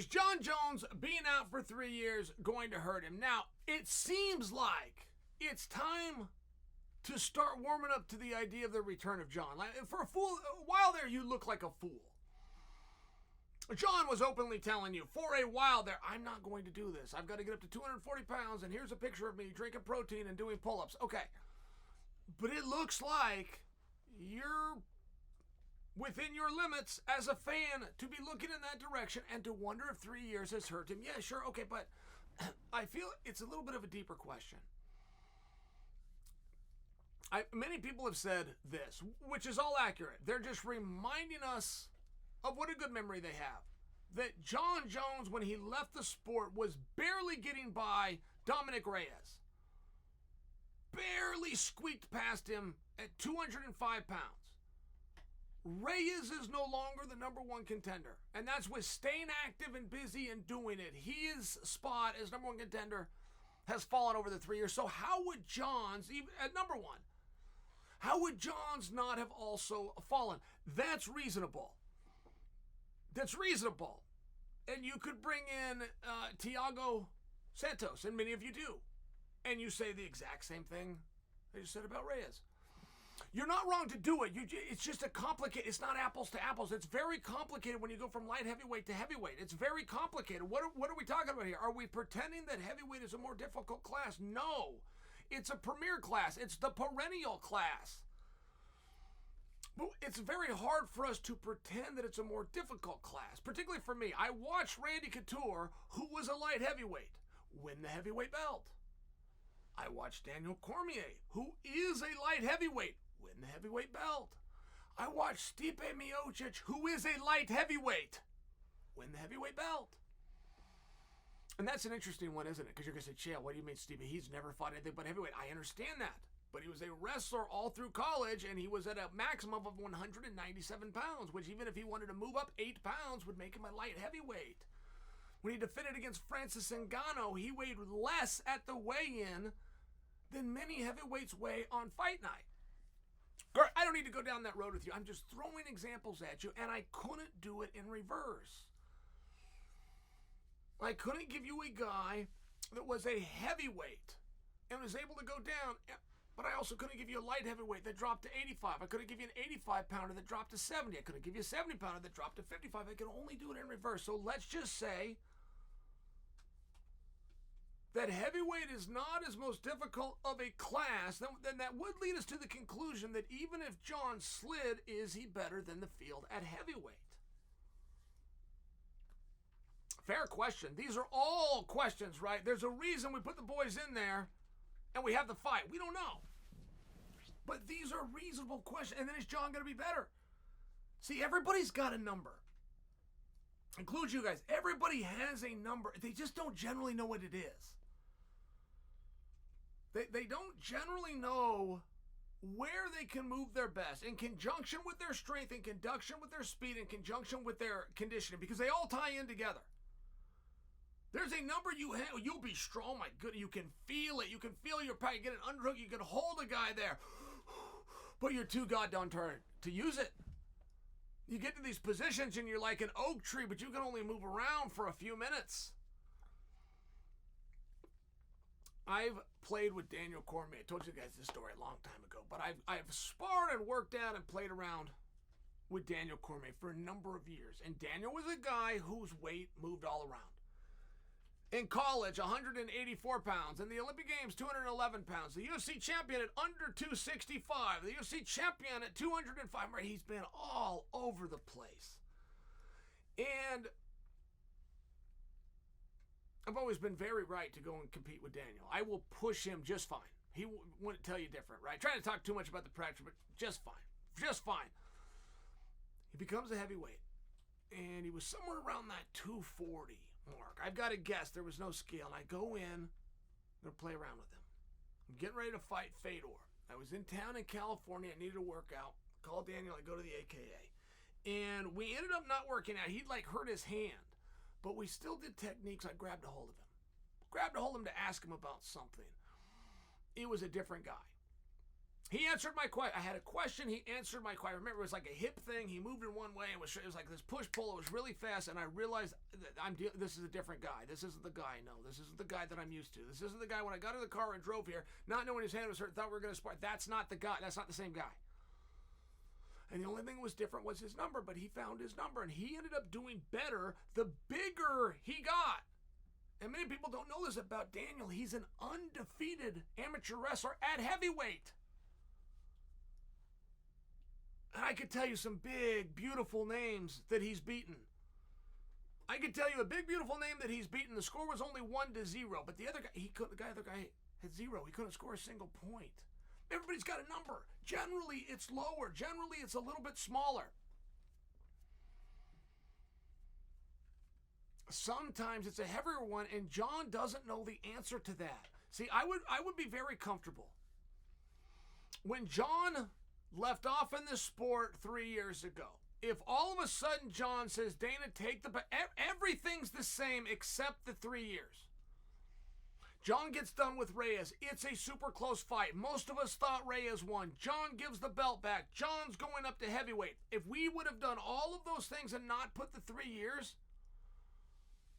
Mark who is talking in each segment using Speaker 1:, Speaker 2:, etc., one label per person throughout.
Speaker 1: Is Jon Jones being out for 3 years going to hurt him? Now, it seems like it's time to start warming up to the idea of the return of Jon. Like, for a while there, you look like a fool. Jon was openly telling you, for a while there, I'm not going to do this. I've got to get up to 240 pounds, and here's a picture of me drinking protein and doing pull-ups. Okay. But it looks like you're within your limits as a fan to be looking in that direction and to wonder if 3 years has hurt him. Yeah, sure, okay, but I feel it's a little bit of a deeper question. Many people have said this, which is all accurate. They're just reminding us of what a good memory they have. That Jon Jones, when he left the sport, was barely getting by Dominic Reyes. Barely squeaked past him at 205 pounds. Reyes is no longer the number one contender. And that's with staying active and busy and doing it. His spot as number one contender has fallen over the 3 years. So how would Jon's, even at number one, how would Jon's not have also fallen? That's reasonable. That's reasonable. And you could bring in Thiago Santos, and many of you do. And you say the exact same thing I just said about Reyes. You're not wrong to do it. It's just it's not apples to apples. It's very complicated when you go from light heavyweight to heavyweight. It's very complicated. What are we talking about here? Are we pretending that heavyweight is a more difficult class? No. It's a premier class. It's the perennial class. But it's very hard for us to pretend that it's a more difficult class, particularly for me. I watched Randy Couture, who was a light heavyweight, win the heavyweight belt. I watched Daniel Cormier, who is a light heavyweight, win the heavyweight belt. I watched Stipe Miocic, who is a light heavyweight, win the heavyweight belt. And that's an interesting one, isn't it? Because you're going to say, Chael, what do you mean, Stipe? He's never fought anything but heavyweight. I understand that. But he was a wrestler all through college, and he was at a maximum of 197 pounds, which even if he wanted to move up 8 pounds would make him a light heavyweight. When he defended against Francis Ngannou, he weighed less at the weigh-in than many heavyweights weigh on fight night. I don't need to go down that road with you. I'm just throwing examples at you, and I couldn't do it in reverse. I couldn't give you a guy that was a heavyweight and was able to go down, but I also couldn't give you a light heavyweight that dropped to 85. I couldn't give you an 85-pounder that dropped to 70. I couldn't give you a 70-pounder that dropped to 55. I could only do it in reverse. So let's just say that heavyweight is not as most difficult of a class, then that would lead us to the conclusion that even if Jon slid, is he better than the field at heavyweight? Fair question. These are all questions, right? There's a reason we put the boys in there and we have the fight. We don't know. But these are reasonable questions. And then is Jon going to be better? See, everybody's got a number. Includes you guys. Everybody has a number. They just don't generally know what it is. They don't generally know where they can move their best in conjunction with their strength, in conjunction with their speed, in conjunction with their conditioning, because they all tie in together. There's a number you have. You'll be strong. My goodness, you can feel it. You can feel your power. You get an underhook. You can hold a guy there. But you're too goddamn tired to use it. You get to these positions and you're like an oak tree, but you can only move around for a few minutes. I've played with Daniel Cormier. I told you guys this story a long time ago, but I've sparred and worked out and played around with Daniel Cormier for a number of years. And Daniel was a guy whose weight moved all around. In college, 184 pounds. In the Olympic Games, 211 pounds. The UFC champion at under 265. The UFC champion at 205. Right, he's been all over the place. And I've always been very right to go and compete with Daniel. I will push him just fine. He wouldn't tell you different, right? Trying to talk too much about the practice, but just fine. Just fine. He becomes a heavyweight. And he was somewhere around that 240 mark. I've got to guess. There was no scale. And I go in. I'm going to play around with him. I'm getting ready to fight Fedor. I was in town in California. I needed a workout. Called Daniel. I go to the AKA. And we ended up not working out. He'd like hurt his hand. But we still did techniques. I grabbed a hold of him. Grabbed a hold of him to ask him about something. It was a different guy. He answered my question. I had a question. He answered my question. I remember it was like a hip thing. He moved in one way. It was like this push-pull. It was really fast, and I realized that this is a different guy. This isn't the guy I know. This isn't the guy that I'm used to. This isn't the guy when I got in the car and drove here, not knowing his hand was hurt, thought we were going to spar. That's not the guy. That's not the same guy. And the only thing that was different was his number, but he found his number, and he ended up doing better the bigger he got. And many people don't know this about Daniel. He's an undefeated amateur wrestler at heavyweight. And I could tell you some big, beautiful names that he's beaten. I could tell you a big, beautiful name that he's beaten. The score was only 1-0, but the other guy had 0. He couldn't score a single point. Everybody's got a number. Generally, it's lower. Generally, it's a little bit smaller. Sometimes it's a heavier one, and Jon doesn't know the answer to that. See, I would be very comfortable. When Jon left off in this sport 3 years ago, if all of a sudden Jon says, Dana, take the... Everything's the same except the 3 years. Jon gets done with Reyes. It's a super close fight. Most of us thought Reyes won. Jon gives the belt back. Jon's going up to heavyweight. If we would have done all of those things and not put the 3 years,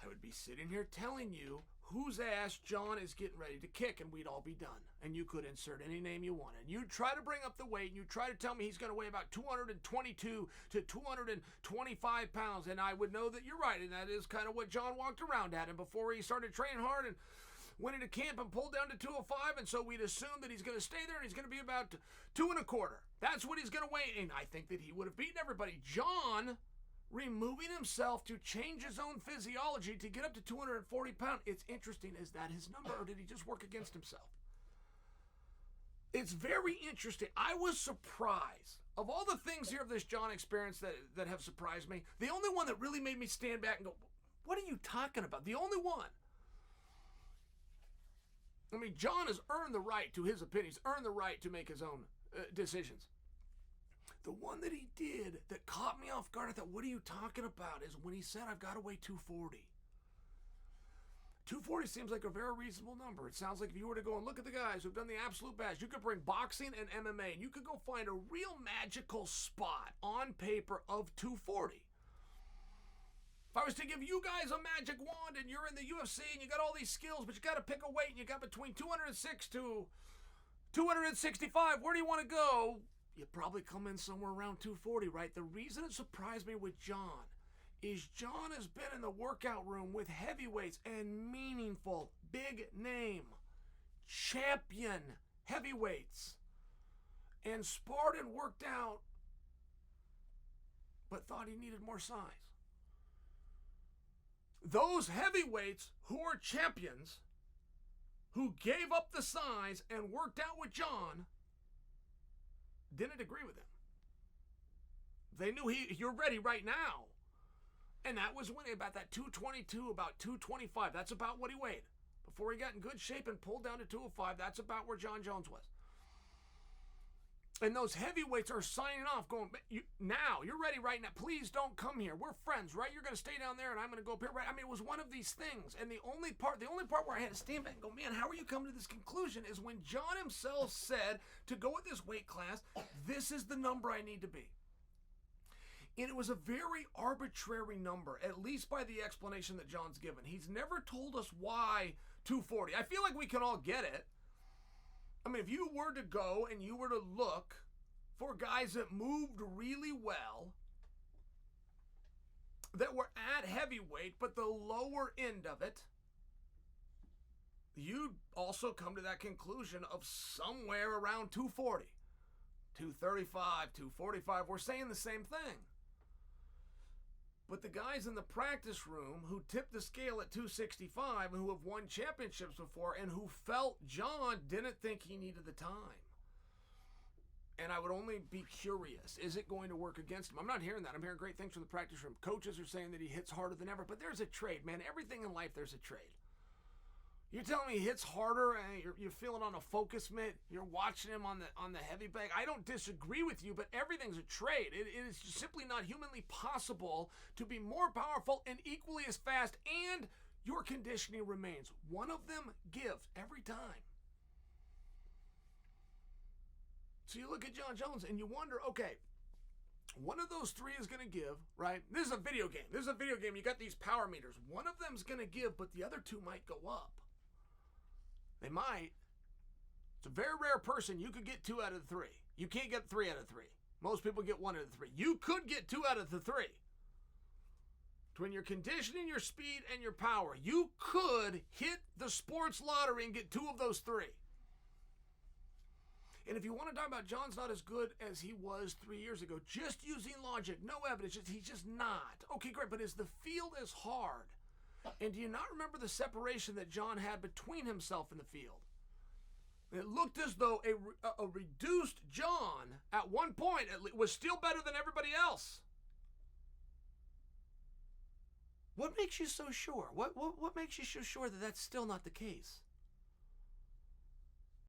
Speaker 1: I would be sitting here telling you whose ass Jon is getting ready to kick, and we'd all be done. And you could insert any name you wanted. You'd try to bring up the weight, and you'd try to tell me he's going to weigh about 222 to 225 pounds, and I would know that you're right, and that is kind of what Jon walked around at him before he started training hard and went into camp and pulled down to 205, and so we'd assume that he's going to stay there and he's going to be about 2 1/4. That's what he's going to weigh, and I think that he would have beaten everybody. Jon removing himself to change his own physiology to get up to 240 pounds. It's interesting. Is that his number, or did he just work against himself? It's very interesting. I was surprised. Of all the things here of this Jon experience that have surprised me, the only one that really made me stand back and go, what are you talking about? The only one. I mean, Jon has earned the right to his opinions, earned the right to make his own decisions. The one that he did that caught me off guard, I thought, what are you talking about, is when he said, I've got to weigh 240. 240 seems like a very reasonable number. It sounds like if you were to go and look at the guys who've done the absolute best, you could bring boxing and MMA, and you could go find a real magical spot on paper of 240. If I was to give you guys a magic wand and you're in the UFC and you got all these skills, but you got to pick a weight and you got between 206 to 265, where do you want to go? You probably come in somewhere around 240, right? The reason it surprised me with Jon is Jon has been in the workout room with heavyweights and meaningful, big name, champion heavyweights, and sparred and worked out, but thought he needed more size. Those heavyweights who are champions, who gave up the size and worked out with Jon, didn't agree with him. They knew you're ready right now. And that was when about that 222, about 225. That's about what he weighed. Before he got in good shape and pulled down to 205, that's about where Jon Jones was. And those heavyweights are signing off, going, now, you're ready right now. Please don't come here. We're friends, right? You're going to stay down there, and I'm going to go up here, right? I mean, it was one of these things. And the only part where I had to stand back and go, man, how are you coming to this conclusion, is when Jon himself said to go with this weight class, this is the number I need to be. And it was a very arbitrary number, at least by the explanation that Jon's given. He's never told us why 240. I feel like we can all get it. I mean, if you were to go and you were to look for guys that moved really well, that were at heavyweight, but the lower end of it, you'd also come to that conclusion of somewhere around 240, 235, 245. We're saying the same thing. But the guys in the practice room who tipped the scale at 265 and who have won championships before and who felt Jon didn't think he needed the time. And I would only be curious, is it going to work against him? I'm not hearing that. I'm hearing great things from the practice room. Coaches are saying that he hits harder than ever, but there's a trade, man. Everything in life, there's a trade. You're telling me he hits harder and you're feeling on a focus mitt, you're watching him on the heavy bag. I don't disagree with you, but everything's a trade. It is simply not humanly possible to be more powerful and equally as fast, and your conditioning remains. One of them gives every time. So you look at Jon Jones and you wonder, okay, one of those three is going to give, right? This is a video game. This is a video game. You got these power meters. One of them's going to give, but the other two might go up. They might. It's a very rare person. You could get 2 out of the 3. You can't get 3 out of 3. Most people get 1 out of the 3. You could get 2 out of the 3. Between your conditioning, your speed, and your power, you could hit the sports lottery and get 2 of those 3. And if you want to talk about Jon's not as good as he was 3 years ago, just using logic, no evidence, he's just not. Okay, great, but is the field as hard? And do you not remember the separation that Jon had between himself and the field? It looked as though a reduced Jon at one point was still better than everybody else. What makes you so sure? What makes you so sure that that's still not the case?